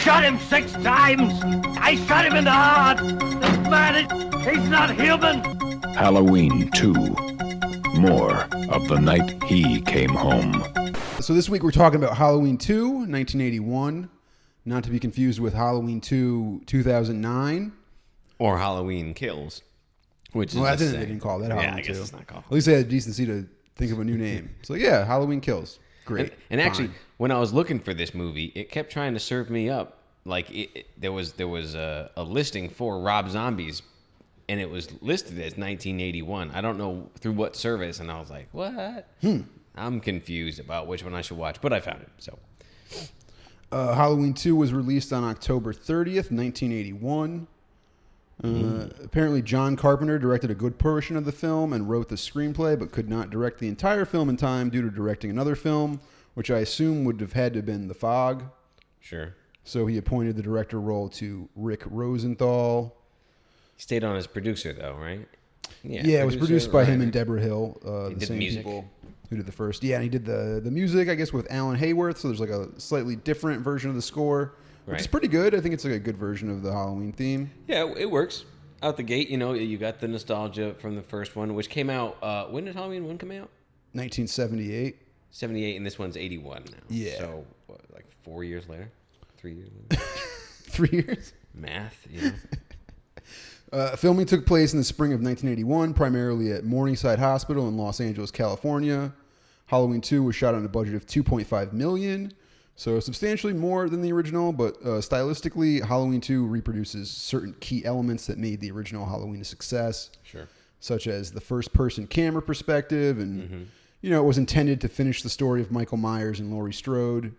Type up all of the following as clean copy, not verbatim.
shot him 6 times. I shot him in the heart. This man, he's not human. Halloween 2. More of the night he came home. So this week we're talking about Halloween 2, 1981. Not to be confused with Halloween 2, 2009. Or Halloween Kills. Which is Well, the they same. didn't call that Halloween 2. Yeah, I guess it's not called. At least they had the decency to think of a new name. So yeah, Halloween Kills. Great. And actually, Fine. when I was looking for this movie, it kept trying to serve me up. Like there was a listing for Rob Zombies, and it was listed as 1981. I don't know through what service, and I was like, what? I'm confused about which one I should watch, but I found it. So Halloween 2 was released on October 30th, 1981. Apparently, John Carpenter directed a good portion of the film and wrote the screenplay, but could not direct the entire film in time due to directing another film, which I assume would have had to have been The Fog. sure. So he appointed the director role to Rick Rosenthal. He stayed on as producer, though, right? Yeah, it was produced by him and Deborah Hill, the did same music. people who did the first. Yeah, and he did the music, I guess, with Alan Hayworth. So there's like a slightly different version of the score, which is Right. pretty good. I think it's like a good version of the Halloween theme. Yeah, it works. Out the gate, you got the nostalgia from the first one, which came out. When did Halloween 1 come out? 1978. 78, and this one's 81 now. Yeah. So, what, like 4 years later? 3 years later? 3 years. Math, you know? Filming took place in the spring of 1981, primarily at Morningside Hospital in Los Angeles, California. Halloween 2 was shot on a budget of $2.5 million, so substantially more than the original, but stylistically, Halloween 2 reproduces certain key elements that made the original Halloween a success, Sure. such as the first-person camera perspective, and, it was intended to finish the story of Michael Myers and Laurie Strode.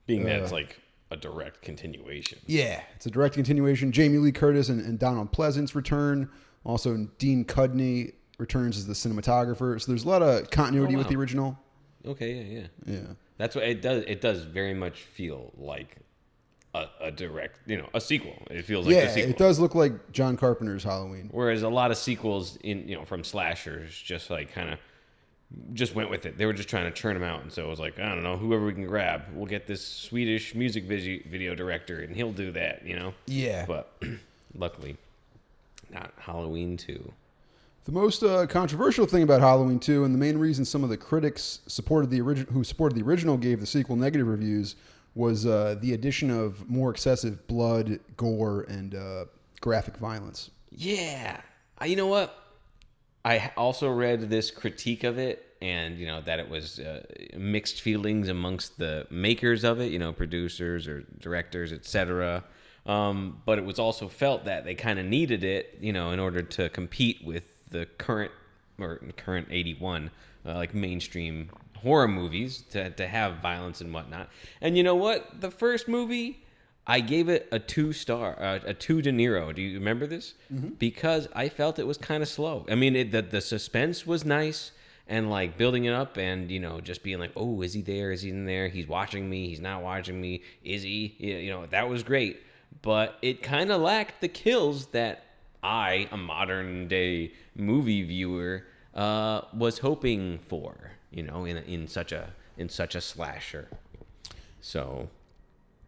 Being that it's like a direct continuation. Yeah, it's a direct continuation. Jamie Lee Curtis and Donald Pleasance return. Also, Dean Cudney returns as the cinematographer. So there's a lot of continuity with the original. Okay, yeah. Yeah. That's what it does. It does very much feel like a direct, a sequel. It feels like a sequel. It does look like John Carpenter's Halloween. Whereas a lot of sequels from slashers just like kind of just went with it. They were just trying to churn them out. And so it was like, I don't know, whoever we can grab, we'll get this Swedish music video director and he'll do that, Yeah. But luckily, not Halloween 2. The most controversial thing about Halloween 2, and the main reason some of the critics who supported the original gave the sequel negative reviews, was the addition of more excessive blood, gore, and graphic violence. Yeah. You know what? I also read this critique of it, and that it was mixed feelings amongst the makers of it, producers or directors, etc. But it was also felt that they kind of needed it, in order to compete with the current 81 like mainstream horror movies to have violence and whatnot. And you know what? The first movie, I gave it a 2-star, a 2 De Niro. Do you remember this? Mm-hmm. Because I felt it was kind of slow. I mean, the suspense was nice and like building it up and, just being like, oh, is he there? Is he in there? He's watching me. He's not watching me. Is he? That was great. But it kind of lacked the kills that I, a modern day movie viewer, was hoping for, in such a slasher. So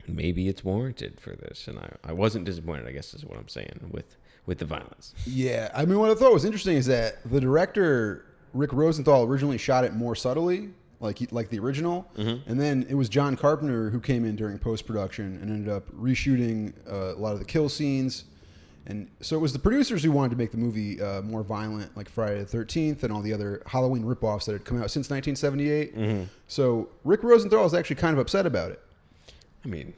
maybe it's warranted for this, and I wasn't disappointed, I guess is what I'm saying, with the violence. Yeah, I mean, what I thought was interesting is that the director, Rick Rosenthal, originally shot it more subtly, like the original, and then it was John Carpenter who came in during post-production and ended up reshooting a lot of the kill scenes. And so it was the producers who wanted to make the movie more violent, like Friday the 13th and all the other Halloween ripoffs that had come out since 1978. So Rick Rosenthal is actually kind of upset about it. I mean,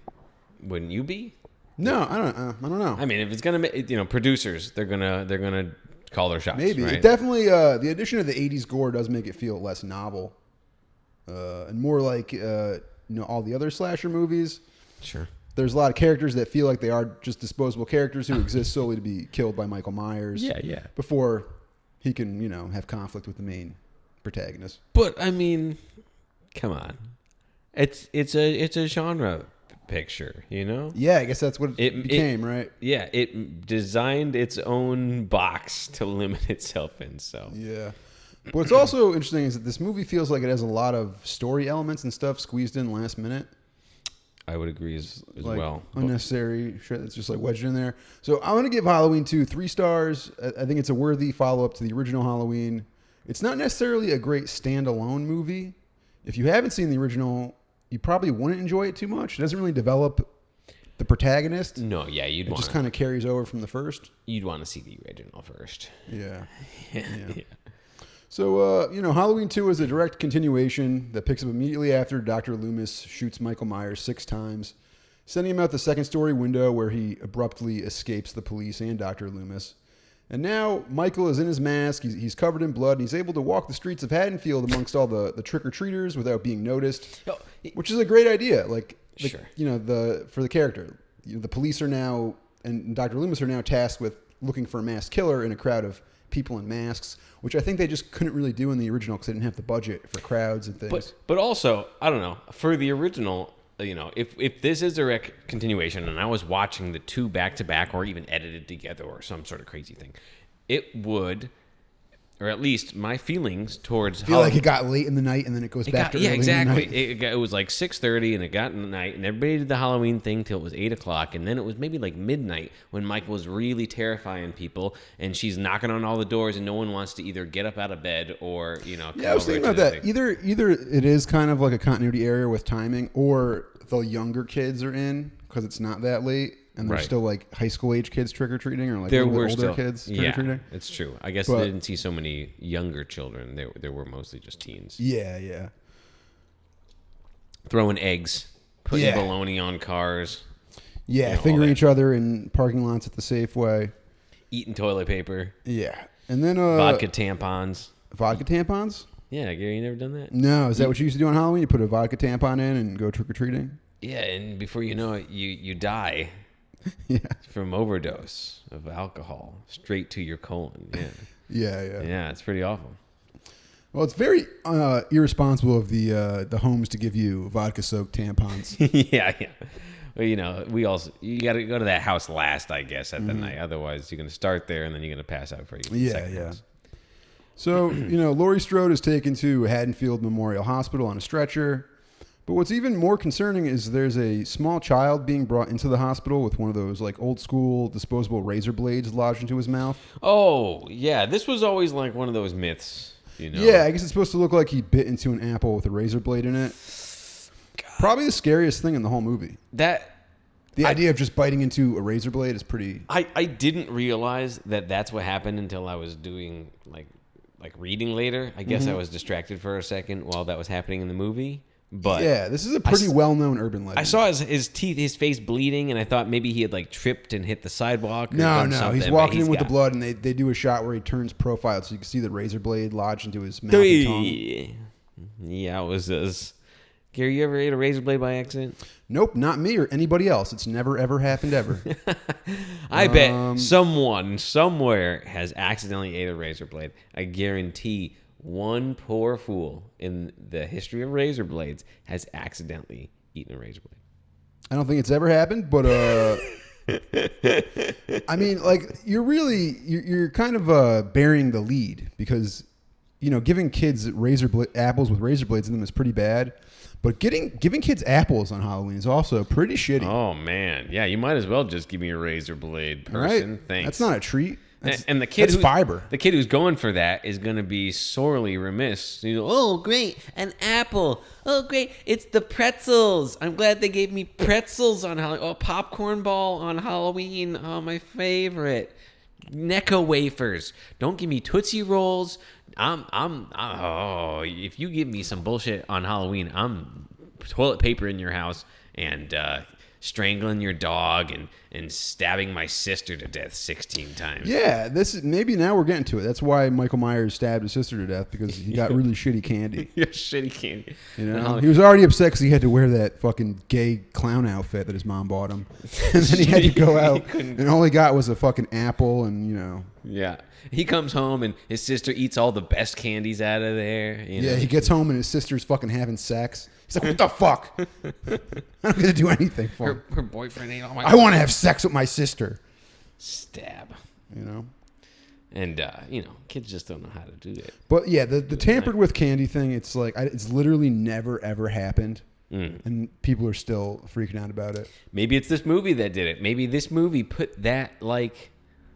wouldn't you be? No, I don't know. I mean, if it's gonna make, producers, they're gonna call their shots. Maybe right? it definitely the addition of the 80s gore does make it feel less novel and more like all the other slasher movies. Sure. There's a lot of characters that feel like they are just disposable characters who exist solely to be killed by Michael Myers. Yeah. Before he can, have conflict with the main protagonist. But I mean, come on, it's a genre picture, Yeah, I guess that's what it became, right? Yeah, it designed its own box to limit itself in. So yeah. But what's also interesting is that this movie feels like it has a lot of story elements and stuff squeezed in last minute. I would agree as like well. unnecessary shit that's just like wedged in there. So I'm gonna give Halloween 2 3 stars. I think it's a worthy follow up to the original Halloween. It's not necessarily a great standalone movie. If you haven't seen the original, you probably wouldn't enjoy it too much. It doesn't really develop the protagonist. No, yeah, It just kind of carries over from the first. you'd want to see the original first. Yeah. Yeah. So, Halloween 2 is a direct continuation that picks up immediately after Dr. Loomis shoots Michael Myers 6 times, sending him out the second-story window where he abruptly escapes the police and Dr. Loomis. And now Michael is in his mask, he's covered in blood, and he's able to walk the streets of Haddonfield amongst all the trick-or-treaters without being noticed, which is a great idea. Sure. For the character. The police are now, and Dr. Loomis are now tasked with looking for a masked killer in a crowd of people in masks, which I think they just couldn't really do in the original because they didn't have the budget for crowds and things. But also, I don't know, for the original, if this is a direct continuation and I was watching the 2 back-to-back or even edited together or some sort of crazy thing, it would, or at least my feelings towards... I feel like it got late in the night and then it goes back to early exactly. in the night. It was like 6:30 and it got in the night and everybody did the Halloween thing till it was 8 o'clock, and then it was maybe like midnight when Michael was really terrifying people and she's knocking on all the doors and no one wants to either get up out of bed or come I was thinking about that. Either it is kind of like a continuity error with timing, or the younger kids are in because it's not that late. And there's still like high school age kids trick or treating, or like there older were still, kids trick or treating. Yeah, it's true. I guess they didn't see so many younger children. There were mostly just teens. Yeah. Throwing eggs, putting bologna on cars. Yeah, fingering each other in parking lots at the Safeway. Eating toilet paper. Yeah, and then vodka tampons. Vodka tampons? Yeah, Gary, you never done that? No, is that what you used to do on Halloween? You put a vodka tampon in and go trick or treating? Yeah, and before you know it, you die. Yeah. From overdose of alcohol straight to your colon. Yeah. Yeah. Yeah, it's pretty awful. Well, it's very irresponsible of the homes to give you vodka-soaked tampons. Yeah. Well, you got to go to that house last, I guess, at the night. Otherwise, you're going to start there and then you're going to pass out before you get to the second house. So, Laurie Strode is taken to Haddonfield Memorial Hospital on a stretcher. But what's even more concerning is there's a small child being brought into the hospital with one of those like old school disposable razor blades lodged into his mouth. Oh, yeah. This was always like one of those myths, Yeah, I guess it's supposed to look like he bit into an apple with a razor blade in it. God. Probably the scariest thing in the whole movie. The idea of just biting into a razor blade is pretty... I didn't realize that that's what happened until I was doing like reading later. I guess I was distracted for a second while that was happening in the movie. But yeah, this is a pretty well-known urban legend. I saw his teeth, his face bleeding, and I thought maybe he had like tripped and hit the sidewalk. No, he's walking in with the blood, and they do a shot where he turns profile, so you can see the razor blade lodged into his mouth and tongue. Yeah, it was. Gary, you ever ate a razor blade by accident? Nope, not me or anybody else. It's never ever happened ever. I bet someone somewhere has accidentally ate a razor blade. I guarantee. One poor fool in the history of razor blades has accidentally eaten a razor blade. I don't think it's ever happened, but I mean, like you're kind of burying the lead because giving kids apples with razor blades in them is pretty bad, but giving kids apples on Halloween is also pretty shitty. Oh man, yeah, you might as well just give me a razor blade, person. Right? Thanks. That's not a treat. And the kid fiber. The kid who's going for that is going to be sorely remiss. Oh, great, an apple. Oh, great, it's the pretzels. I'm glad they gave me pretzels on Halloween. Oh, popcorn ball on Halloween. Oh, my favorite. Necco wafers. Don't give me Tootsie Rolls. If you give me some bullshit on Halloween, I'm toilet paper in your house and strangling your dog and stabbing my sister to death 16 times. Yeah, maybe now we're getting to it. That's why Michael Myers stabbed his sister to death, because he got really shitty candy. Yeah, shitty candy. He was already upset because he had to wear that fucking gay clown outfit that his mom bought him. And then he had to go out, and all he got was a fucking apple and, Yeah. He comes home and his sister eats all the best candies out of there. Yeah, he gets home and his sister's fucking having sex. He's like, what the fuck? I'm not going to do anything for him. Her boyfriend ate all my... I want to have sex with my sister. Stab. And, kids just don't know how to do it. But, yeah, the tampered with candy thing, it's like, it's literally never, ever happened. and people are still freaking out about it. Maybe it's this movie that did it. Maybe this movie put that like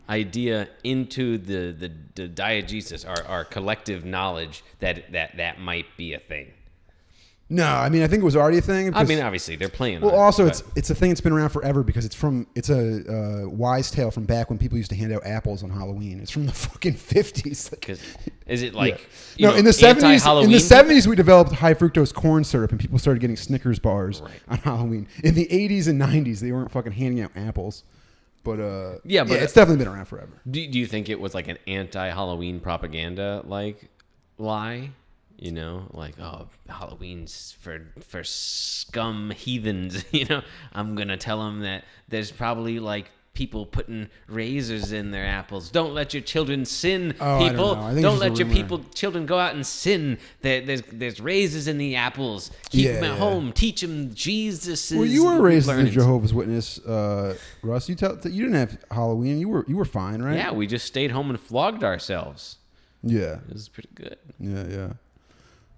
idea into the diegesis, our collective knowledge that might be a thing. No, I mean I think it was already a thing. I mean, obviously they're playing. Well, on also it, it's a thing that's been around forever because it's a wise tale from back when people used to hand out apples on Halloween. It's from the fucking 50s. Is it like in the 70s? In the 70s, we developed high fructose corn syrup, and people started getting Snickers bars on Halloween. In the 80s and 90s, they weren't fucking handing out apples. But it's definitely been around forever. Do you think it was like an anti-Halloween propaganda like lie? You know, like, oh, Halloween's for scum heathens. You know, I'm gonna tell them that there's probably like people putting razors in their apples. Don't let your children sin, people. Don't let your children go out and sin. There's razors in the apples. Keep them at home. Teach them Jesus. Well, you were raised as a Jehovah's Witness, Russ. You didn't have Halloween. You were fine, right? Yeah, we just stayed home and flogged ourselves. Yeah, it was pretty good. Yeah.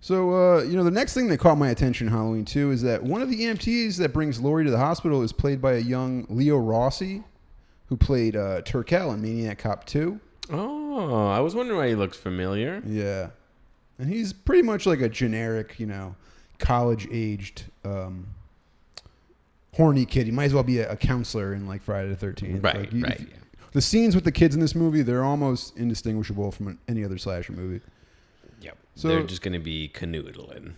So, the next thing that caught my attention in Halloween 2 is that one of the EMTs that brings Laurie to the hospital is played by a young Leo Rossi, who played Turkel in Maniac Cop 2. Oh, I was wondering why he looked familiar. Yeah. And he's pretty much like a generic, college-aged, horny kid. He might as well be a counselor in, like, Friday the 13th. Right, right. The scenes with the kids in this movie, they're almost indistinguishable from any other slasher movie. Yep. So, they're just going to be canoodling.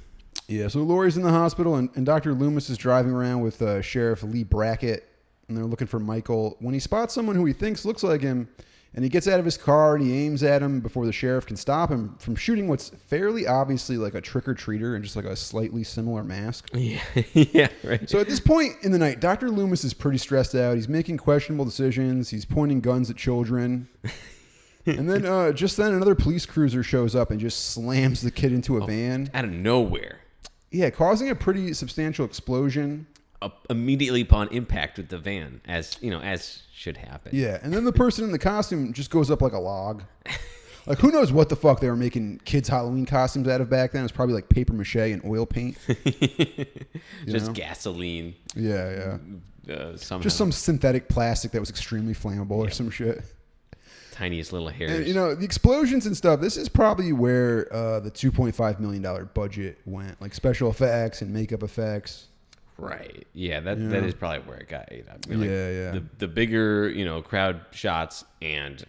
Yeah, so Laurie's in the hospital, and Dr. Loomis is driving around with Sheriff Lee Brackett, and they're looking for Michael. When he spots someone who he thinks looks like him, and he gets out of his car and he aims at him before the sheriff can stop him from shooting what's fairly obviously like a trick-or-treater and just like a slightly similar mask. Yeah, yeah, right. So at this point in the night, Dr. Loomis is pretty stressed out. He's making questionable decisions. He's pointing guns at children. And then just then another police cruiser shows up and just slams the kid into a van. Out of nowhere. Yeah, causing a pretty substantial explosion. Immediately upon impact with the van, as should happen. Yeah, and then the person in the costume just goes up like a log. Like, who knows what the fuck they were making kids' Halloween costumes out of back then? It's probably like paper mache and oil paint. Just gasoline. Yeah. Somehow. Just some synthetic plastic that was extremely flammable or some shit. Tiniest little hairs. And, the explosions and stuff, this is probably where the $2.5 million budget went. Like special effects and makeup effects. Right. Yeah, that is probably where it got ate up. I mean, yeah. The bigger, crowd shots and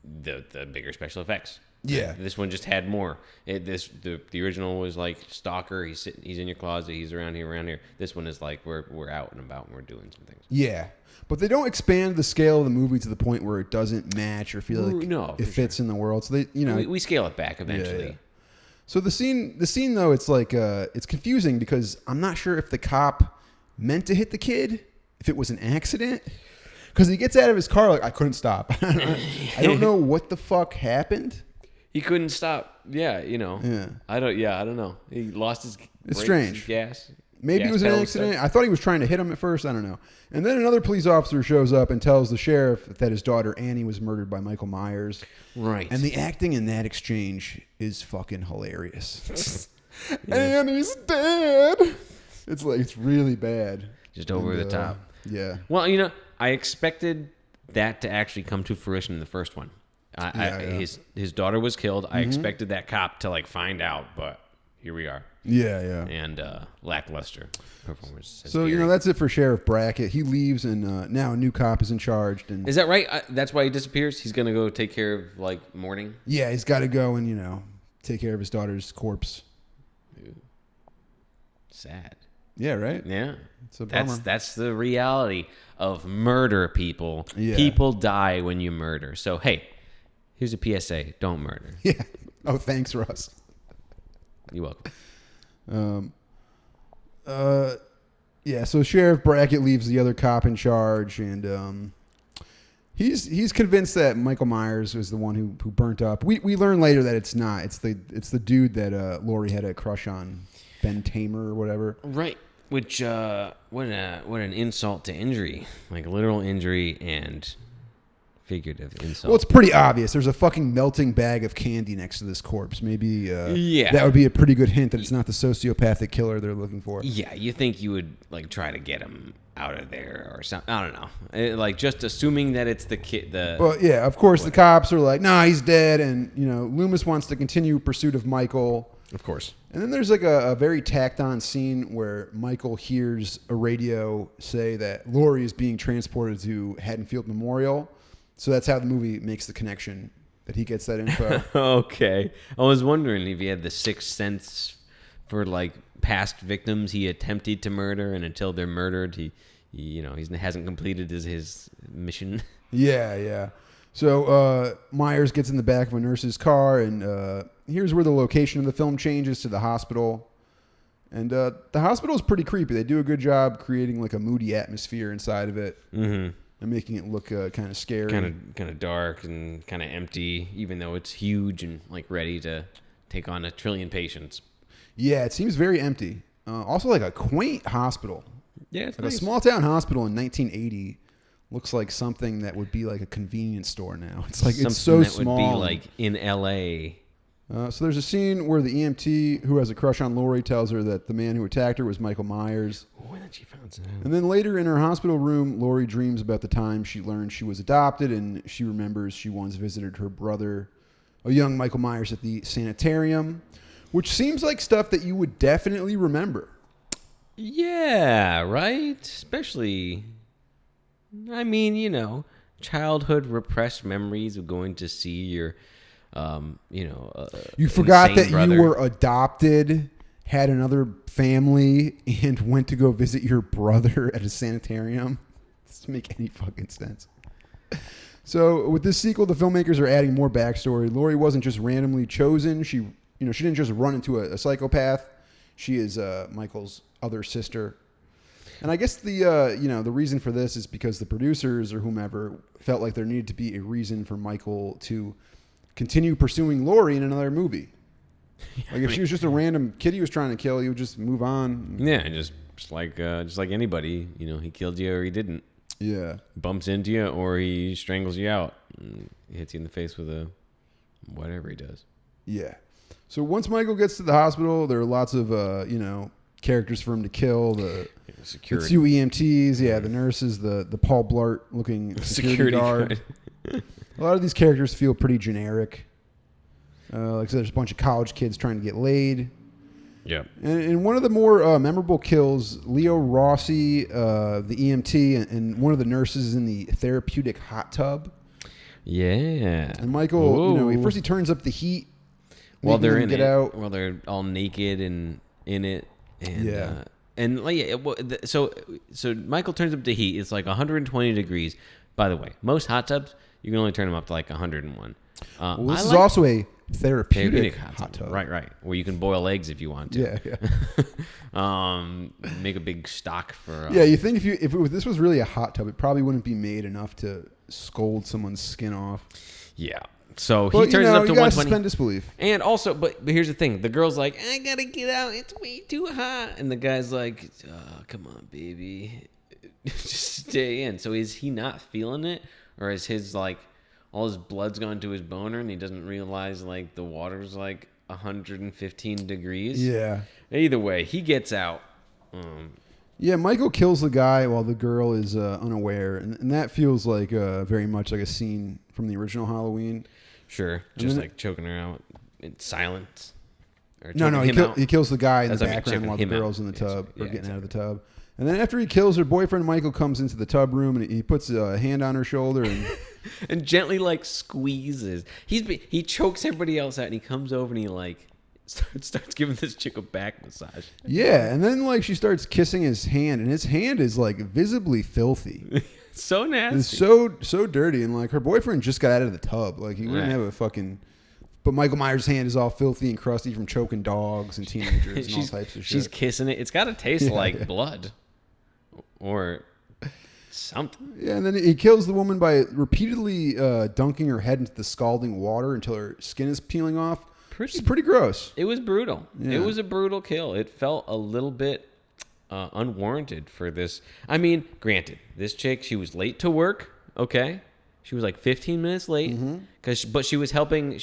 the bigger special effects. Yeah. This one just had more. The original was like stalker. He's in your closet. He's around here. This one is like we're out and about and we're doing some things. Yeah. But they don't expand the scale of the movie to the point where it doesn't match or feel like it fits in the world. So they, we scale it back eventually. Yeah. So the scene though, it's like it's confusing because I'm not sure if the cop meant to hit the kid, if it was an accident, because he gets out of his car like I couldn't stop. I don't know what the fuck happened. He couldn't stop. Yeah, Yeah. I don't know. He lost his. It's strange. Gas. Maybe it was an accident. I thought he was trying to hit him at first. I don't know. And then another police officer shows up and tells the sheriff that his daughter Annie was murdered by Michael Myers. Right. And the acting in that exchange is fucking hilarious. Annie's dead. It's really bad. Just over the top. Yeah. Well, I expected that to actually come to fruition in the first one. His daughter was killed. I expected that cop to find out, but here we are. Yeah. And lackluster performance. So that's it for Sheriff Brackett. He leaves, and now a new cop is in charge. And is that right? That's why he disappears. He's gonna go take care of mourning. Yeah, he's got to go and take care of his daughter's corpse. Ew. Sad. Yeah, right. Yeah, it's a bummer. That's the reality of murder. People. Yeah. People die when you murder. So hey, here's a PSA: don't murder. Yeah. Oh, thanks, Russ. You're welcome. Yeah, so Sheriff Brackett leaves the other cop in charge, and he's convinced that Michael Myers was the one who burnt up. We learn later that it's not. It's the dude that Laurie had a crush on, Ben Tamer or whatever. Right. Which what an insult to injury, like literal injury and figurative insult. Well, it's pretty obvious. There's a fucking melting bag of candy next to this corpse. Maybe that would be a pretty good hint that it's not the sociopathic killer they're looking for. Yeah, you think you would like try to get him out of there or something. I don't know. Like just assuming that it's the kid. Well, yeah, of course the cops are like, nah, he's dead, and Loomis wants to continue pursuit of Michael. Of course. And then there's like a very tacked on scene where Michael hears a radio say that Laurie is being transported to Haddonfield Memorial. So that's how the movie makes the connection that he gets that info. Okay. I was wondering if he had the sixth sense for like past victims he attempted to murder, and until they're murdered, he hasn't completed his mission. Yeah. So Myers gets in the back of a nurse's car, and here's where the location of the film changes to the hospital. And the hospital is pretty creepy. They do a good job creating like a moody atmosphere inside of it. Mm-hmm. And making it look kind of scary. Kind of dark and kind of empty, even though it's huge and like ready to take on 1 trillion patients. Yeah, it seems very empty. Also like a quaint hospital. Yeah, it's like nice. A small town hospital in 1980 looks like something that would be like a convenience store now. It's like something it's so that small. would be like in LA. So there's a scene where the EMT who has a crush on Laurie tells her that the man who attacked her was Michael Myers. Oh, and then she found out. And then later in her hospital room, Laurie dreams about the time she learned she was adopted, and she remembers she once visited her brother, a young Michael Myers, at the sanitarium, which seems like stuff that you would definitely remember. Yeah, right? Especially, I mean, childhood repressed memories of going to see your you forgot that brother. You were adopted, had another family, and went to go visit your brother at a sanitarium. Doesn't make any fucking sense. So with this sequel, the filmmakers are adding more backstory. Laurie wasn't just randomly chosen. She didn't just run into a psychopath. She is Michael's other sister. And I guess the reason for this is because the producers or whomever felt like there needed to be a reason for Michael to continue pursuing Laurie in another movie. Like if she was just a random kid he was trying to kill, he would just move on. Yeah, just like anybody, he killed you or he didn't. Yeah, bumps into you or he strangles you out, and hits you in the face with a whatever he does. Yeah. So once Michael gets to the hospital, there are lots of characters for him to kill. The security, the two EMTs, the nurses, the Paul Blart looking security guard. A lot of these characters feel pretty generic. Like I said, there's a bunch of college kids trying to get laid. Yeah. And one of the more memorable kills, Leo Rossi, the EMT, and one of the nurses is in the therapeutic hot tub. Yeah. And Michael, first he turns up the heat while they're in get it, out. while they're all naked and in it. And, yeah. So Michael turns up the heat. It's like 120 degrees. By the way, most hot tubs, you can only turn them up to like 101. Well, this is also a therapeutic hot tub. Right. Where you can boil eggs if you want to. Yeah. Make a big stock for... you think if this was really a hot tub, it probably wouldn't be made enough to scold someone's skin off. Yeah. So he turns it up to 120. Suspend disbelief. And also, but here's the thing. The girl's like, I gotta get out. It's way too hot. And the guy's like, oh, come on, baby. Just stay in. So is he not feeling it? Or is his, all his blood's gone to his boner and he doesn't realize, the water's, 115 degrees? Yeah. Either way, he gets out. Yeah, Michael kills the guy while the girl is unaware. And that feels like very much like a scene from the original Halloween. Sure. Just, choking her out in silence. No, he kills the guy in the background while the choking him girl's out. in the tub getting out of the tub. And then after he kills her, boyfriend Michael comes into the tub room and he puts a hand on her shoulder and and gently squeezes. He chokes everybody else out and he comes over and he starts giving this chick a back massage. Yeah, and then she starts kissing his hand and his hand is visibly filthy. So nasty. It's so dirty, and her boyfriend just got out of the tub. He wouldn't have a fucking. But Michael Myers' hand is all filthy and crusty from choking dogs and teenagers and all types of shit. She's kissing it. It's got to taste like blood or something. Yeah, and then he kills the woman by repeatedly dunking her head into the scalding water until her skin is peeling off. It's pretty gross. It was brutal. Yeah. It was a brutal kill. It felt a little bit unwarranted for this. I mean, granted, this chick, she was late to work, okay? She was like 15 minutes late but she was helping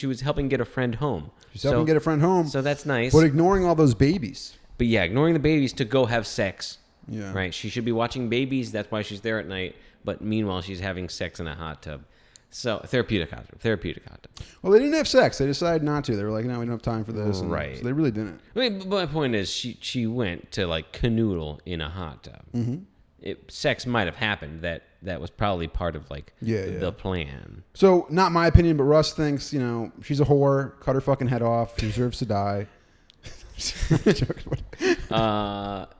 get a friend home. She's helping get a friend home. So that's nice. But ignoring all those babies. But yeah, ignoring the babies to go have sex. Yeah. Right. She should be watching babies. That's why she's there at night. But meanwhile, she's having sex in a hot tub. So therapeutic hot tub. Well, they didn't have sex. They decided not to. They were like, no, we don't have time for this. Right. So they really didn't. I mean, but my point is, she went to like canoodle in a hot tub. Sex might have happened. That was probably part of like the plan. So, not my opinion, but Russ thinks, she's a whore. Cut her fucking head off. She deserves to die.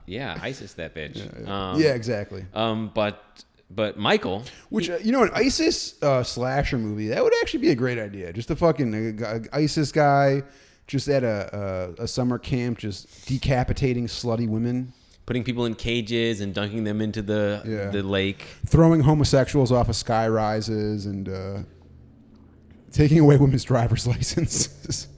Yeah, ISIS that bitch. Yeah, exactly. But Michael, which an ISIS slasher movie, that would actually be a great idea. Just a fucking ISIS guy just at a summer camp, just decapitating slutty women, putting people in cages and dunking them into the lake, throwing homosexuals off of sky rises, and taking away women's driver's licenses.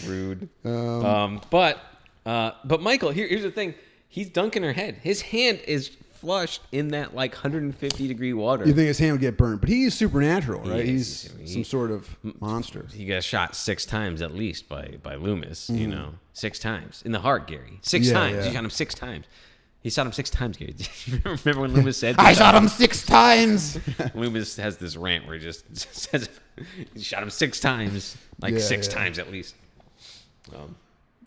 Rude. But Michael, here's the thing. He's dunking her head. His hand is flushed in that like 150-degree water. You think his hand would get burned, but he's supernatural, right? He's some sort of monster. He got shot 6 times at least by Loomis. 6 times in the heart, Gary. 6 times. Yeah. He shot him 6 times. He shot him 6 times, Gary. Remember when Loomis said, "I shot him 6 times"? Loomis has this rant where he just says he shot him 6 times, like 6 times at least.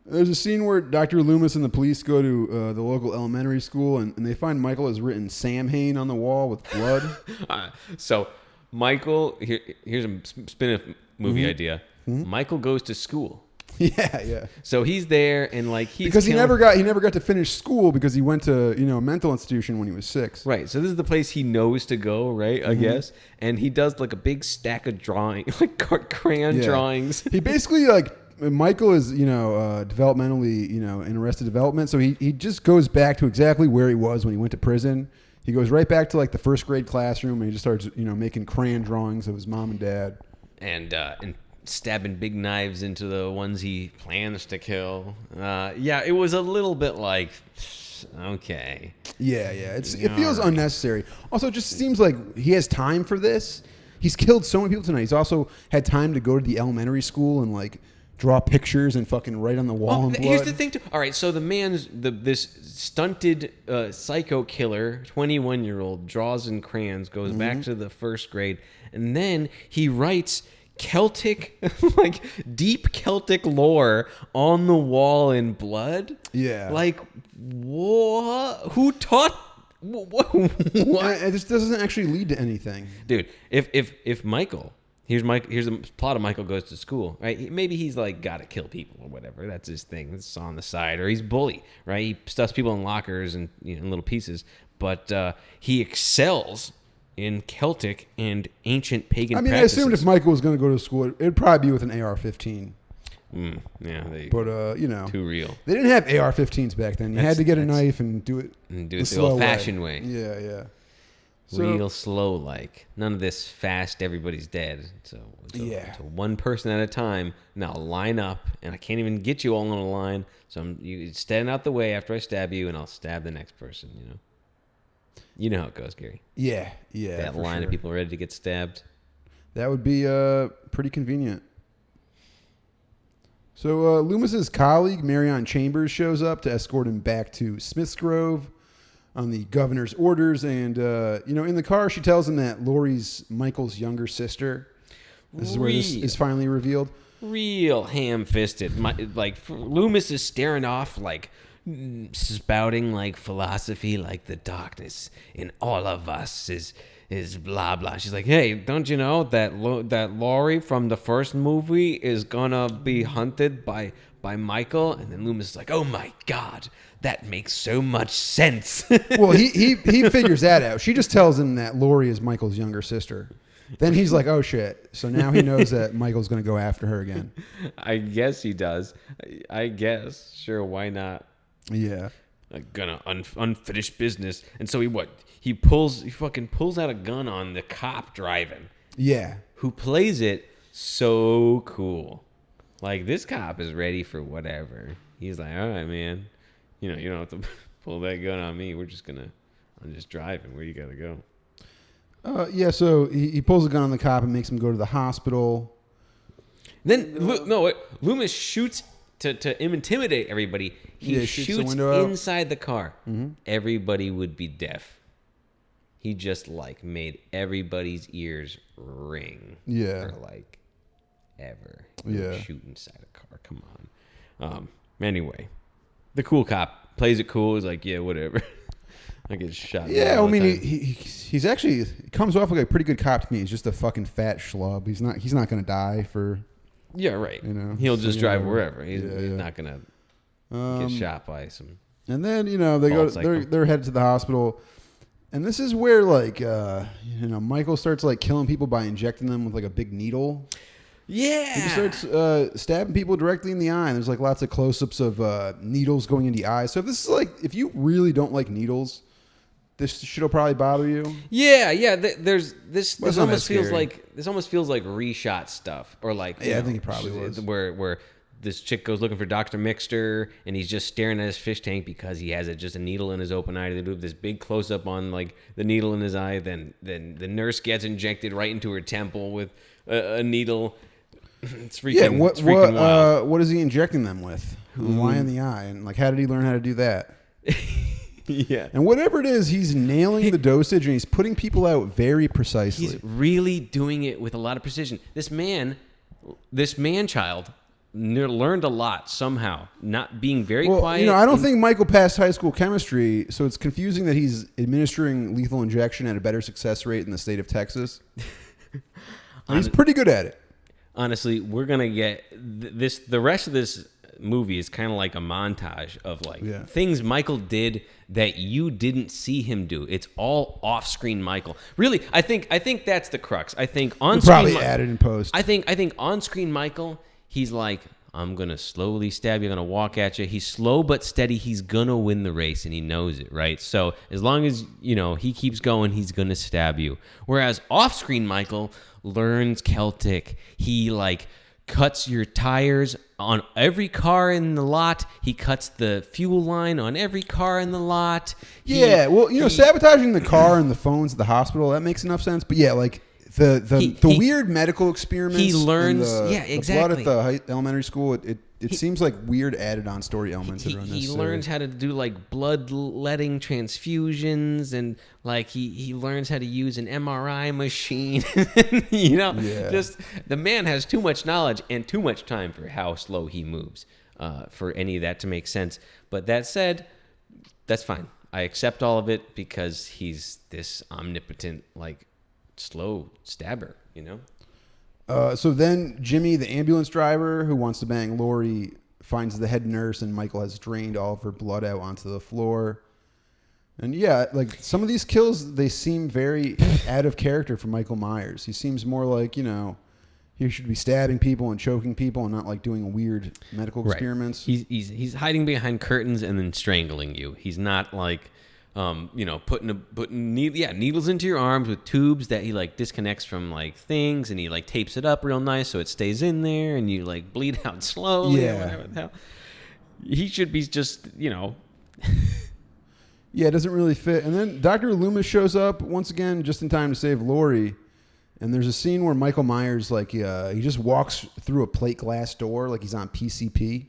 There's a scene where Dr. Loomis and the police go to the local elementary school, and they find Michael has written Sam Hain on the wall with blood. So Michael, here's a spin-off movie idea. Michael goes to school. Yeah. So he's there, and like because he never got to finish school because he went to a mental institution when he was 6. Right. So this is the place he knows to go, right? I guess, and he does like a big stack of drawings, like crayon drawings. He basically Michael is, developmentally, in Arrested Development. So he just goes back to exactly where he was when he went to prison. He goes right back to like the first grade classroom, and he just starts, making crayon drawings of his mom and dad. And stabbing big knives into the ones he plans to kill. It was a little bit like, okay. Yeah. It feels unnecessary. Also, it just seems like he has time for this. He's killed so many people tonight. He's also had time to go to the elementary school and like draw pictures and fucking write on the wall in blood. Here's the thing, too. All right, so this stunted psycho killer, 21-year-old, draws in crayons, goes back to the first grade, and then he writes Celtic, like deep Celtic lore on the wall in blood. Yeah. Like, what? Who taught? What? It just doesn't actually lead to anything, dude. If Michael. Here's the plot of Michael Goes to School, right? Maybe he's like got to kill people or whatever. That's his thing. It's on the side. Or he's bully, right? He stuffs people in lockers and in little pieces. But he excels in Celtic and ancient pagan practices. I assumed if Michael was going to go to school, it'd probably be with an AR-15. Yeah, there you but go. Too real. They didn't have AR-15s back then. You had to get a knife and do it the old-fashioned way. Yeah. Real slow, like none of this fast. Everybody's dead. So one person at a time. Now line up, and I can't even get you all on a line. So you stand out the way after I stab you, and I'll stab the next person. You know how it goes, Gary. Yeah. That line of people ready to get stabbed. That would be pretty convenient. So Loomis's colleague Marion Chambers shows up to escort him back to Smith's Grove on the governor's orders, and in the car she tells him that Laurie's Michael's younger sister. This is where this is finally revealed. Real ham-fisted. Loomis is staring off, like spouting like philosophy, like the darkness in all of us is blah blah. She's like, hey, don't you know that Laurie from the first movie is gonna be hunted by Michael? And then Loomis is like, oh my god, that makes so much sense. Well, he figures that out. She just tells him that Laurie is Michael's younger sister. Then he's like, oh shit. So now he knows that Michael's going to go after her again. I guess he does. I guess. Sure, why not? Yeah. Gonna unfinished business. And so he fucking pulls out a gun on the cop driving. Yeah. Who plays it so cool. Like, this cop is ready for whatever. He's like, all right, man. You don't have to pull that gun on me. I'm just driving. Where you gotta go? So he pulls a gun on the cop and makes him go to the hospital. Then Loomis shoots to intimidate everybody. He shoots the inside the car. Mm-hmm. Everybody would be deaf. He just like made everybody's ears ring. Yeah. For like ever. Yeah. Shoot inside a car. Come on. Anyway, the cool cop plays it cool. He's like, yeah, whatever. I get shot. Yeah, I mean, he's actually he comes off like a pretty good cop to me. He's just a fucking fat schlub. He's not gonna die for. Yeah, right. You know, he'll just drive wherever. He's not gonna get shot by some. And then they go. They're headed to the hospital, and this is where Michael starts like killing people by injecting them with like a big needle. Yeah, he just starts stabbing people directly in the eye. And there's like lots of close-ups of needles going into the eye. So if you really don't like needles, this shit'll probably bother you. Yeah. There's this. This almost feels like reshot stuff, or like I think it probably was where this chick goes looking for Dr. Mixter, and he's just staring at his fish tank because he has just a needle in his open eye. They do this big close up on like the needle in his eye. Then the nurse gets injected right into her temple with a needle. It's freaking. Yeah, what is he injecting them with? Why in the eye? And like, how did he learn how to do that? Yeah. And whatever it is, he's nailing the dosage and he's putting people out very precisely. He's really doing it with a lot of precision. This man-child learned a lot somehow, not being very quiet. I don't think Michael passed high school chemistry, so it's confusing that he's administering lethal injection at a better success rate in the state of Texas. He's pretty good at it. Honestly, we're going to get this. The rest of this movie is kind of like a montage of things Michael did that you didn't see him do. It's all off-screen Michael. Really, I think that's the crux. I think on-screen probably added in post. I think on-screen Michael, he's like, I'm going to slowly stab you, I'm going to walk at you. He's slow but steady. He's going to win the race, and he knows it, right? So as long as, he keeps going, he's going to stab you. Whereas off-screen Michael learns Celtic. He, cuts your tires on every car in the lot. He cuts the fuel line on every car in the lot. Sabotaging the car and the phones at the hospital, that makes enough sense. But yeah, the weird medical experiments. He learns, the blood at the elementary school. It seems like weird added on story elements that are unnecessary. He learns how to do bloodletting transfusions, and he learns how to use an MRI machine. Just the man has too much knowledge and too much time for how slow he moves for any of that to make sense. But that said, that's fine. I accept all of it because he's this omnipotent, slow stabber, So then Jimmy, the ambulance driver who wants to bang Lori, finds the head nurse, and Michael has drained all of her blood out onto the floor. And some of these kills, they seem very out of character for Michael Myers. He seems more like, he should be stabbing people and choking people and not doing weird medical experiments. He's hiding behind curtains and then strangling you. He's not putting needles into your arms with tubes that he disconnects from things, and he tapes it up real nice so it stays in there, and you bleed out slowly. Yeah. Or whatever the hell. He should be just Yeah, it doesn't really fit. And then Dr. Loomis shows up once again just in time to save Lori. And there's a scene where Michael Myers he just walks through a plate glass door like he's on PCP.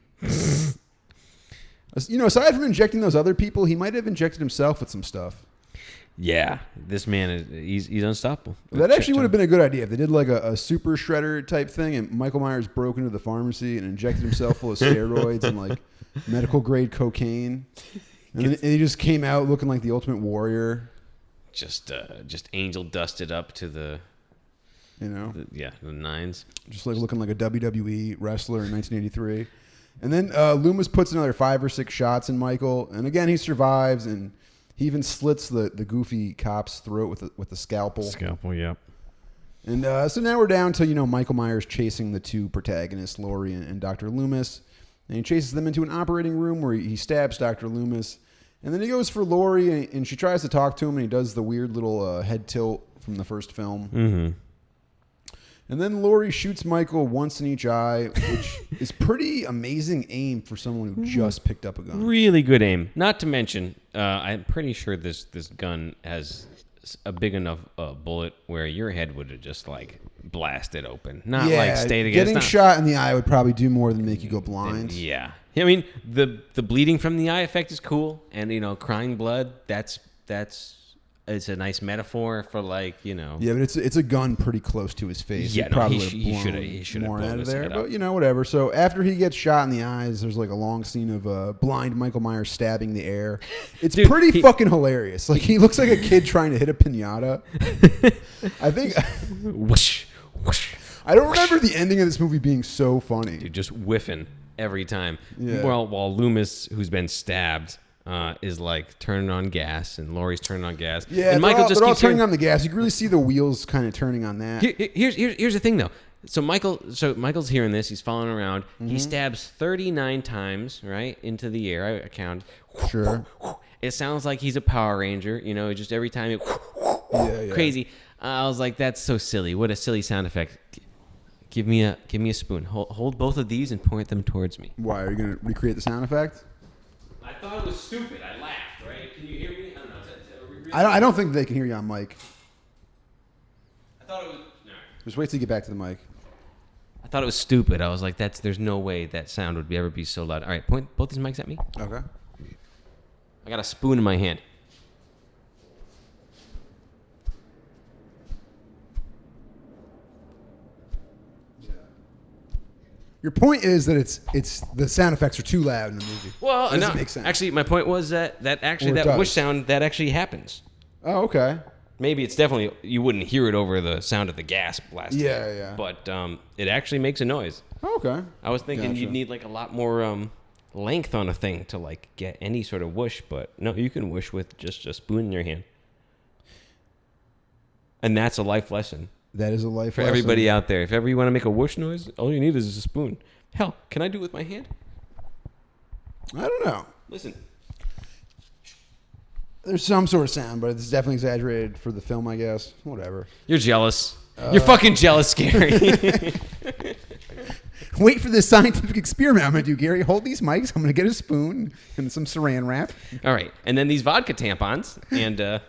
Aside from injecting those other people, he might have injected himself with some stuff. Yeah, this man he's unstoppable. That actually would have been a good idea if they did a super shredder type thing, and Michael Myers broke into the pharmacy and injected himself full of steroids and medical grade cocaine, and he just came out looking like the Ultimate Warrior. Just angel dusted up to the the nines. Just looking like a WWE wrestler in 1983. And then Loomis puts another 5 or 6 shots in Michael, and again he survives, and he even slits the goofy cop's throat with a scalpel. Scalpel, yep. And so now we're down to Michael Myers chasing the two protagonists, Lori and Dr. Loomis, and he chases them into an operating room where he stabs Dr. Loomis, and then he goes for Lori, and she tries to talk to him, and he does the weird little head tilt from the first film. Mm-hmm. And then Lori shoots Michael once in each eye, which is pretty amazing aim for someone who just picked up a gun. Really good aim. Not to mention, I'm pretty sure this gun has a big enough bullet where your head would have just like blasted open, not like stayed together. Getting shot in the eye would probably do more than make you go blind. Yeah, I mean the bleeding from the eye effect is cool, and crying blood. It's a nice metaphor for like. Yeah, but it's a gun pretty close to his face. Yeah, he should have more out of there. But whatever. So after he gets shot in the eyes, there's like a long scene of blind Michael Myers stabbing the air. It's pretty fucking hilarious. Like he looks like a kid trying to hit a pinata. I think. Whoosh, whoosh. I don't remember the ending of this movie being so funny. Dude, just whiffing every time. Yeah. While Loomis, who's been stabbed, is like turning on gas, and Laurie's turning on gas. Yeah, and Michael just they're all keeps turning on the gas. You can really see the wheels kind of turning on that. Here's the thing though. So Michael's hearing this. He's following around. Mm-hmm. He stabs 39 times right into the air. I counted. Sure. It sounds like he's a Power Ranger. Just every time crazy. I was like, that's so silly. What a silly sound effect. Give me a spoon. Hold both of these and point them towards me. Why are you gonna recreate the sound effect? I thought it was stupid. I laughed. Right? Can you hear me? I don't know. I don't think they can hear you on mic. I thought it was. No. Just wait till you get back to the mic. I thought it was stupid. I was like, there's no way that sound would ever be so loud. All right, point both these mics at me. Okay. I got a spoon in my hand. Your point is that it's the sound effects are too loud in the movie. Well, That doesn't make sense. Actually, my point was that Or it whoosh does. sound that actually happens. Oh, okay. Maybe it's definitely you wouldn't hear it over the sound of the gas blasting. Yeah. But it actually makes a noise. Oh, okay. I was thinking Gotcha. you'd need like a lot more length on a thing to like get any sort of whoosh, but no, you can whoosh with just a spoon in your hand. And that's a life lesson That is a life for lesson. everybody out there. If ever you want to make a whoosh noise, all you need is a spoon. Hell, can I do it with my hand? I don't know. Listen. There's some sort of sound, but it's definitely exaggerated for the film, I guess. Whatever. You're jealous. You're fucking jealous, Gary. Wait for this scientific experiment I'm going to do, Gary. Hold these mics. I'm going to get a spoon and some saran wrap. All right. And then these vodka tampons. And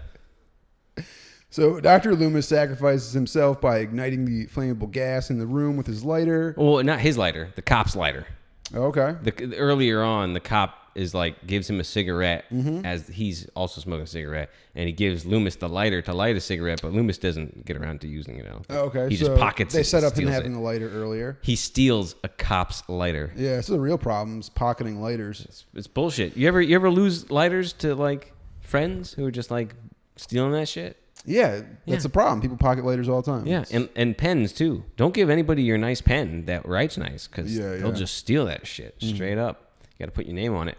So Dr. Loomis sacrifices himself by igniting the flammable gas in the room with his lighter. well, not his lighter, the cop's lighter. Okay. Earlier on, the cop is like gives him a cigarette as he's also smoking a cigarette, and he gives Loomis the lighter to light a cigarette, but Loomis doesn't get around to using it. Okay. He so just pockets it. They set up him steals having it. the lighter earlier. He steals a cop's lighter. Yeah, it's the real problems, pocketing lighters. It's bullshit. You ever lose lighters to like friends who are just like stealing that shit? Yeah, that's Yeah. a problem. People pocket lighters all the time. Yeah, and pens too. Don't give anybody your nice pen that writes nice, because they'll just steal that shit straight up. You got to put your name on it.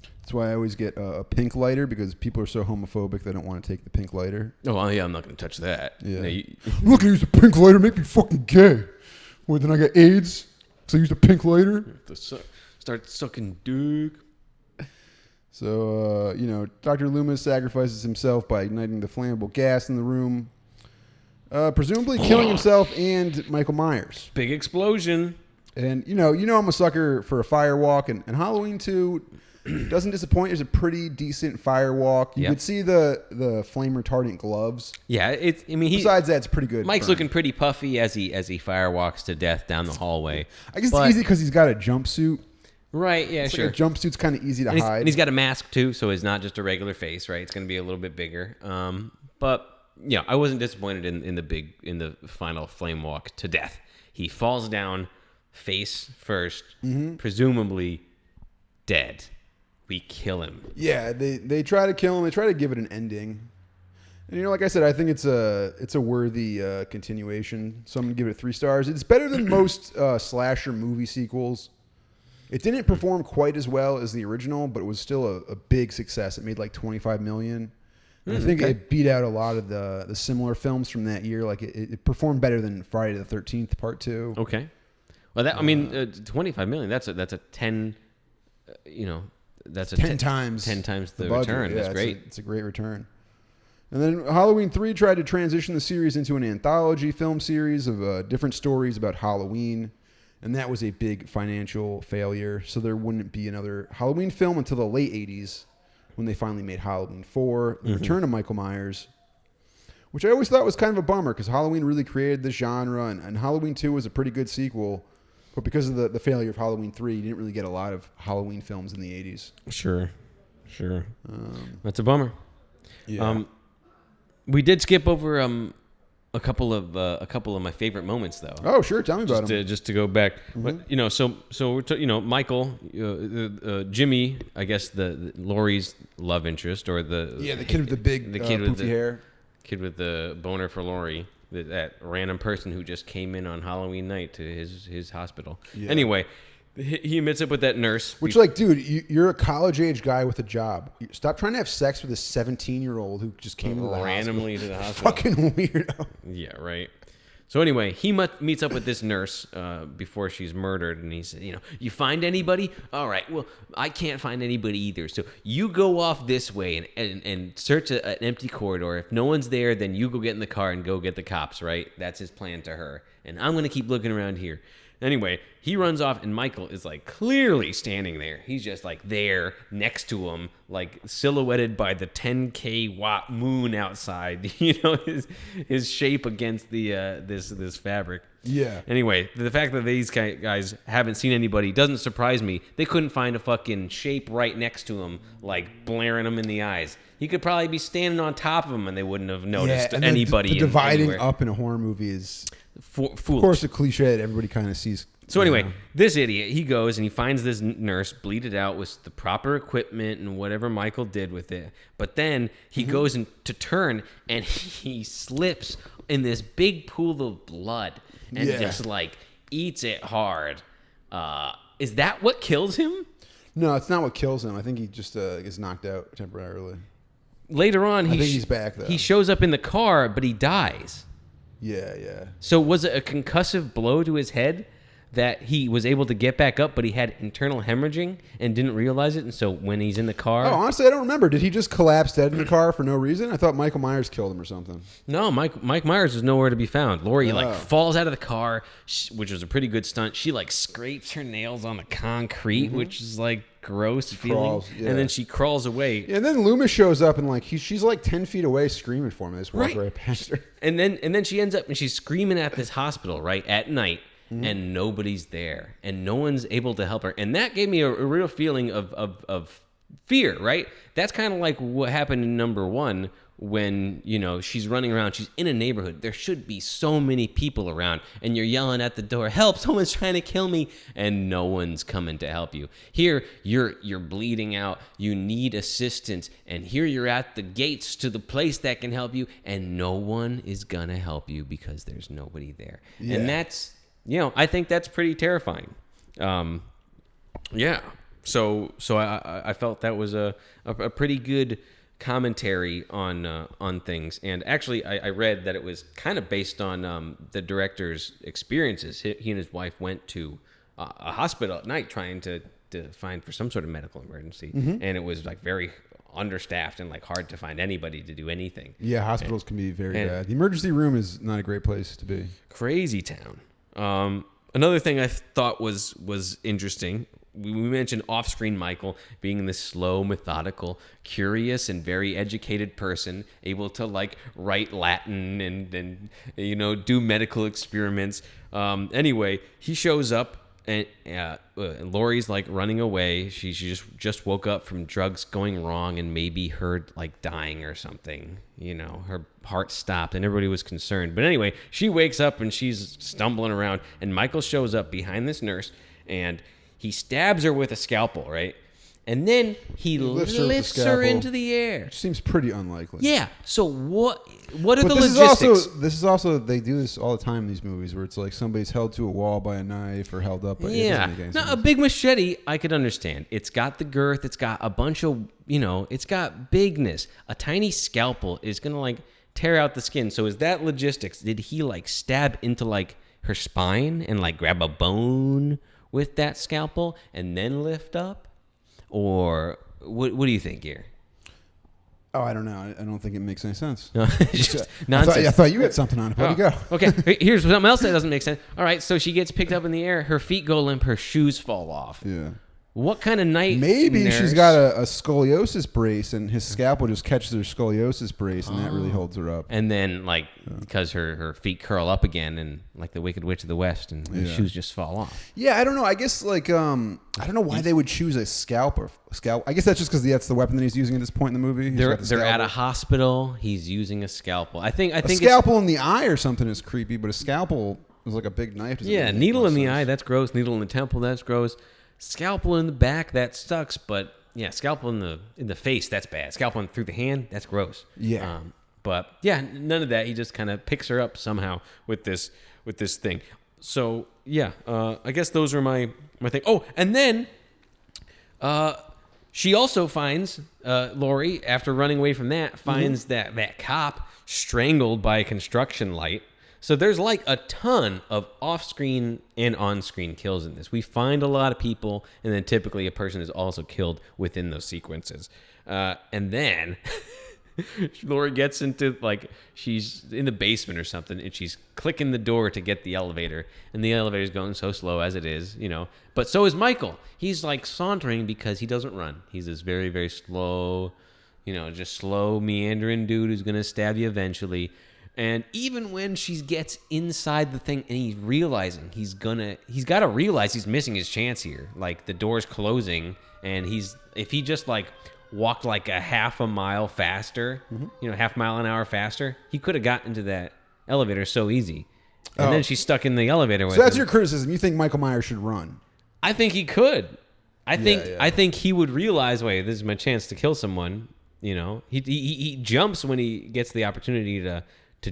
That's why I always get a pink lighter, because people are so homophobic they don't want to take the pink lighter. Oh, well, yeah, I'm not going to touch that. Yeah. No, I'm not going to use a pink lighter, make me fucking gay. What, then I got AIDS? So I used a pink lighter? start sucking dick. So, Dr. Loomis sacrifices himself by igniting the flammable gas in the room, presumably killing himself and Michael Myers. Big explosion. And, I'm a sucker for a fire walk, and Halloween 2 doesn't disappoint. There's a pretty decent fire walk. You could see the flame retardant gloves. Yeah, Besides that, it's pretty good. Mike's looking pretty puffy as he firewalks to death down the hallway. I guess it's easy because he's got a jumpsuit. Right, yeah, It's sure. like a jumpsuit's kind of easy to hide. And he's got a mask too, so it's not just a regular face, right? It's going to be a little bit bigger. But yeah, I wasn't disappointed in the final flame walk to death. He falls down face first, presumably dead. We kill him. Yeah, they try to kill him. They try to give it an ending. And like I said, I think it's a worthy continuation. So I'm gonna give it 3 stars. It's better than most slasher movie sequels. It didn't perform quite as well as the original, but it was still a big success. It made like $25 million. And I think it beat out a lot of the similar films from that year. Like it performed better than Friday the 13th Part 2. Okay. Well, that 25 million. That's a 10. That's a 10 times 10 times the budget. return. Yeah, That's great. It's a great return. And then Halloween 3 tried to transition the series into an anthology film series of different stories about Halloween. And that was a big financial failure. So there wouldn't be another Halloween film until the late 80s when they finally made Halloween 4, the return of Michael Myers, which I always thought was kind of a bummer because Halloween really created the genre, and Halloween 2 was a pretty good sequel. But because of the failure of Halloween 3, you didn't really get a lot of Halloween films in the 80s. Sure. That's a bummer. Yeah. We did skip over a couple of my favorite moments though. Oh, sure. Tell me about them. Just to go back, but so we're Michael, Jimmy, I guess the Laurie's love interest, or the kid with the big poofy hair, kid with the boner for Laurie, that random person who just came in on Halloween night to his hospital. Yeah. Anyway, he meets up with that nurse. Which, like, dude, you're a college-age guy with a job. Stop trying to have sex with a 17-year-old who just came randomly to the hospital. Fucking weirdo. Yeah, right. So anyway, he meets up with this nurse before she's murdered, and he said, you find anybody? All right, well, I can't find anybody either. So you go off this way and search an empty corridor. If no one's there, then you go get in the car and go get the cops, right? That's his plan to her. And I'm going to keep looking around here. Anyway, he runs off, and Michael is like clearly standing there. He's just like there next to him, like silhouetted by the 10K watt moon outside. His shape against the this fabric. Yeah. Anyway, the fact that these guys haven't seen anybody doesn't surprise me. They couldn't find a fucking shape right next to him, like blaring them in the eyes. He could probably be standing on top of them, and they wouldn't have noticed anybody. The dividing anywhere. up in a horror movie is, foolish. Of course, a cliche that everybody kind of sees. So anyway, this idiot, he goes and he finds this nurse bleeded out with the proper equipment and whatever Michael did with it. But then he goes to turn, and he slips in this big pool of blood and just like eats it hard. Is that what kills him? No, it's not what kills him. I think he just gets knocked out temporarily. Later on, I think he's back though. He shows up in the car, but he dies. Yeah. So was it a concussive blow to his head that he was able to get back up, but he had internal hemorrhaging and didn't realize it? And so when he's in the car... Oh, honestly, I don't remember. Did he just collapse dead in the car for no reason? I thought Michael Myers killed him or something. No, Mike Myers was nowhere to be found. Laurie falls out of the car, which was a pretty good stunt. She scrapes her nails on the concrete, which is gross feeling. And then she crawls away. Yeah, and then Loomis shows up and she's 10 feet away screaming for me. They just walk right past her. And then she ends up and she's screaming at this hospital at night. And nobody's there, and no one's able to help her, and that gave me a real feeling of fear. Right? That's kind of like what happened in number 1 when she's running around. She's in a neighborhood. There should be so many people around, and you're yelling at the door, "Help! Someone's trying to kill me!" And no one's coming to help you. Here, you're bleeding out. You need assistance, and here you're at the gates to the place that can help you, and no one is gonna help you because there's nobody there. Yeah. And that's. I think that's pretty terrifying. Yeah. So I felt that was a pretty good commentary on things. And actually, I read that it was kind of based on the director's experiences. He and his wife went to a hospital at night trying to find for some sort of medical emergency, and it was very understaffed and hard to find anybody to do anything. Yeah, hospitals can be very bad. The emergency room is not a great place to be. Crazy town. Another thing I thought was interesting, we mentioned off-screen Michael being this slow, methodical, curious, and very educated person, able to write Latin and do medical experiments. Anyway, he shows up and Laurie's running away. She just woke up from drugs going wrong and maybe heard dying or something. Her heart stopped and everybody was concerned. But anyway, she wakes up and she's stumbling around, and Michael shows up behind this nurse and he stabs her with a scalpel, right? And then he lifts her into the air. Which seems pretty unlikely. Yeah. So what are the logistics? This is also they do this all the time in these movies where it's somebody's held to a wall by a knife or held up by Now, a big machete, I could understand. It's got the girth. It's got a bunch of, it's got bigness. A tiny scalpel is going to tear out the skin. So is that logistics? Did he stab into her spine and grab a bone with that scalpel and then lift up? Or what do you think here? Oh, I don't know. I don't think it makes any sense. No, it's just nonsense. I thought you had something on it. Where'd you go? Okay, here's something else that doesn't make sense. All right, so she gets picked up in the air. Her feet go limp. Her shoes fall off. Yeah. What kind of night? Maybe she's got a scoliosis brace, and his scalpel just catches her scoliosis brace, and that really holds her up. And then, like, because her feet curl up again, and like the Wicked Witch of the West, and the shoes just fall off. Yeah, I don't know. I guess like I don't know why they would choose a scalp. I guess that's just because that's the weapon that he's using at this point in the movie. They're at a hospital. He's using a scalpel. I think a scalpel in the eye or something is creepy, but a scalpel is like a big knife. Yeah, needle in the eye, that's gross. Needle in the temple, that's gross. Scalpel in the back, that sucks. But yeah, scalpel in the face, that's bad. Scalpel through the hand, that's gross. Yeah. But yeah, none of that. He just kind of picks her up somehow with this thing. So yeah, I guess those are my thing. Oh, and then she also finds Lori, after running away from that, finds that cop strangled by a construction light. So there's like a ton of off-screen and on-screen kills in this. We find a lot of people, and then typically a person is also killed within those sequences. And then Lori gets into, like, she's in the basement or something, and she's clicking the door to get the elevator, and the elevator's going so slow as it is, you know. But so is Michael. He's like sauntering because he doesn't run. He's this very, very slow, you know, just slow meandering dude who's going to stab you eventually. And even when she gets inside the thing and he's realizing he's got to realize he's missing his chance here. Like, the door's closing, and if he just like walked like a half a mile faster, you know, half mile an hour faster, he could have gotten into that elevator so easy. And then she's stuck in the elevator with him. So that's your criticism. You think Michael Myers should run? I think he could. I think he would realize, wait, this is my chance to kill someone. You know, he jumps when he gets the opportunity to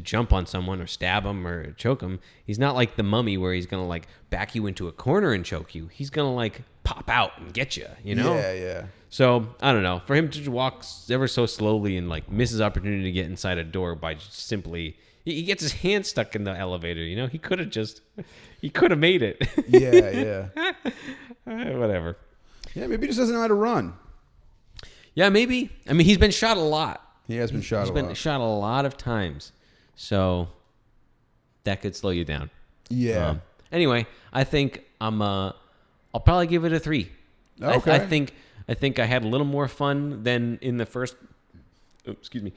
jump on someone or stab him or choke him. He's not like the Mummy where he's gonna like back you into a corner and choke you. He's gonna like pop out and get you. You know? Yeah. So I don't know. For him to walk ever so slowly and like miss his opportunity to get inside a door by just simply, he gets his hand stuck in the elevator. You know, he could have made it. Yeah. Whatever. Yeah, maybe he just doesn't know how to run. Yeah, maybe. I mean, he's been shot a lot. He has been shot a lot. He's been shot a lot of times. So that could slow you down. Yeah. Anyway, I think I'll probably give it a 3. Okay. I think I had a little more fun than in the first. Excuse me.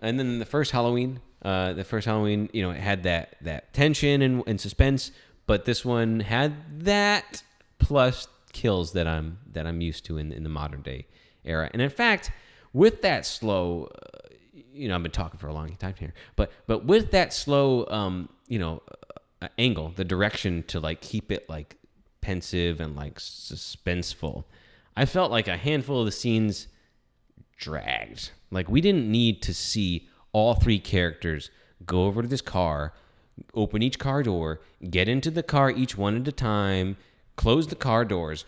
And then in the first Halloween, you know, it had that tension and suspense, but this one had that plus kills that I'm used to in the modern day era. And in fact, with that slow, you know, I've been talking for a long time here, but with that slow, you know, angle, the direction to like keep it like pensive and like suspenseful, I felt like a handful of the scenes dragged. Like, we didn't need to see all 3 characters go over to this car, open each car door, get into the car each one at a time, close the car doors,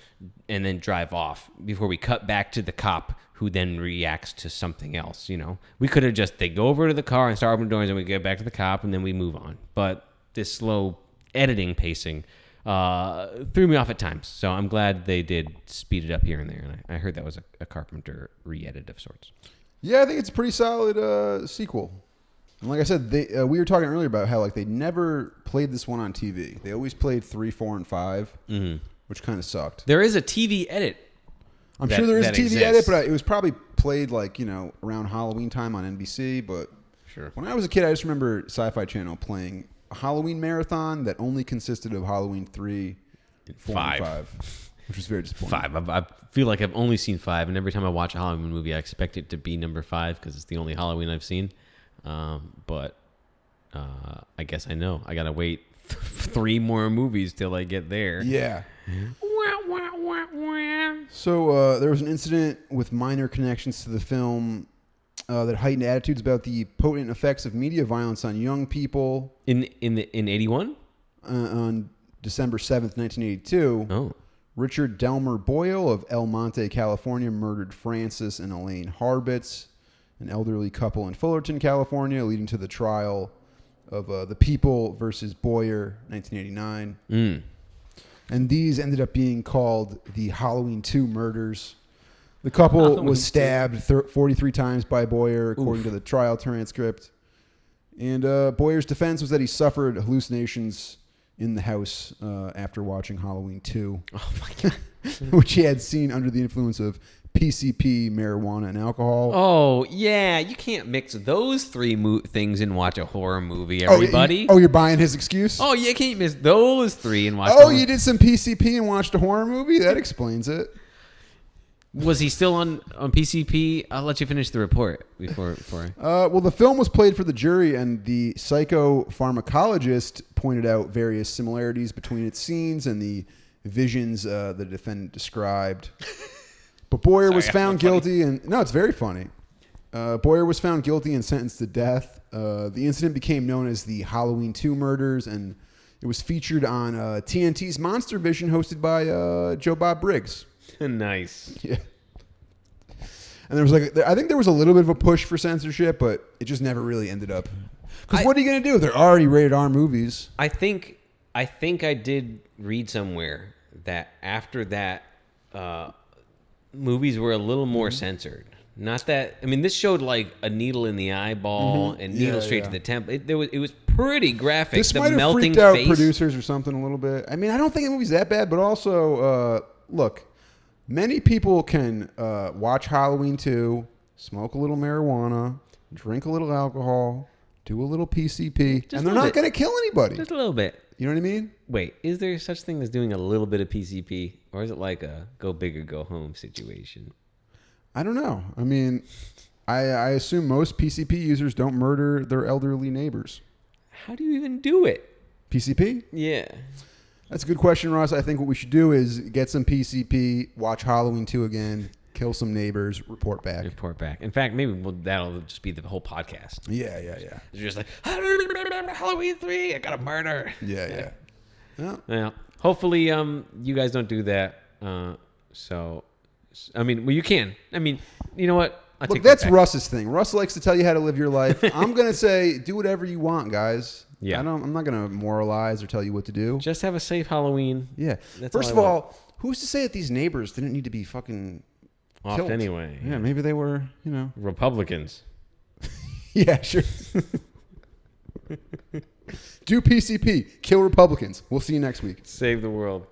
and then drive off before we cut back to the cop who then reacts to something else. You know, we could have they go over to the car and start opening doors, and we get back to the cop, and then we move on. But this slow editing pacing threw me off at times. So I'm glad they did speed it up here and there. And I heard that was a Carpenter re-edit of sorts. Yeah, I think it's a pretty solid sequel. And like I said, we were talking earlier about how like they never played this one on TV. They always played 3, 4, and 5, which kind of sucked. There is a TV edit. I'm sure there is a TV edit, but it was probably played like, you know, around Halloween time on NBC. But sure, when I was a kid, I just remember Sci-Fi Channel playing a Halloween marathon that only consisted of Halloween 3, 4, and 5, which was very disappointing. 5. I feel like I've only seen 5, and every time I watch a Halloween movie, I expect it to be number 5 because it's the only Halloween I've seen. But I guess I know. I gotta wait 3 more movies till I get there. Yeah. So there was an incident with minor connections to the film that heightened attitudes about the potent effects of media violence on young people. In 81? On December 7th, 1982. Oh. Richard Delmer Boyle of El Monte, California, murdered Francis and Elaine Harbitz, an elderly couple in Fullerton, California, leading to the trial of The People versus Boyer, 1989. And these ended up being called the Halloween 2 murders. The couple was stabbed 43 times by Boyer, according to the trial transcript. And Boyer's defense was that he suffered hallucinations in the house after watching Halloween 2. Oh, my God. which he had seen under the influence of PCP, marijuana, and alcohol. Oh, yeah. You can't mix those three things and watch a horror movie, everybody. You're buying his excuse? Oh, you can't miss those three and watch you did some PCP and watched a horror movie? That explains it. Was he still on PCP? I'll let you finish the report before. Well, the film was played for the jury, and the psychopharmacologist pointed out various similarities between its scenes and the visions the defendant described. But Boyer was found guilty, and no, it's very funny. Boyer was found guilty and sentenced to death. The incident became known as the Halloween 2 murders, and it was featured on TNT's Monster Vision, hosted by Joe Bob Briggs. Nice. Yeah. And there was I think there was a little bit of a push for censorship, but it just never really ended up. Because what are you going to do? They're already rated R movies. I think I did read somewhere that after that, movies were a little more censored. Not that, I mean, this showed like a needle in the eyeball and needle straight to the temple. It was pretty graphic. This might have freaked out producers or something a little bit. I mean, I don't think the movie's that bad, but also, look, many people can watch Halloween 2, smoke a little marijuana, drink a little alcohol, do a little PCP, and they're not going to kill anybody. Just a little bit. You know what I mean? Wait, is there such thing as doing a little bit of PCP? Or is it like a go big or go home situation? I don't know. I mean, I assume most PCP users don't murder their elderly neighbors. How do you even do it? PCP? Yeah. That's a good question, Russ. I think what we should do is get some PCP, watch Halloween 2 again, kill some neighbors, report back. In fact, maybe that'll just be the whole podcast. Yeah. It's just like, Halloween 3, I got a murder. Yeah. Well, hopefully you guys don't do that. So, I mean, well, you can. I mean, you know what? Look, that's Russ's thing. Russ likes to tell you how to live your life. I'm going to say do whatever you want, guys. Yeah. I'm not going to moralize or tell you what to do. Just have a safe Halloween. Yeah. First of all, who's to say that these neighbors didn't need to be fucking off killed anyway? Yeah, maybe they were, Republicans. Yeah, sure. Do PCP. Kill Republicans. We'll see you next week. Save the world.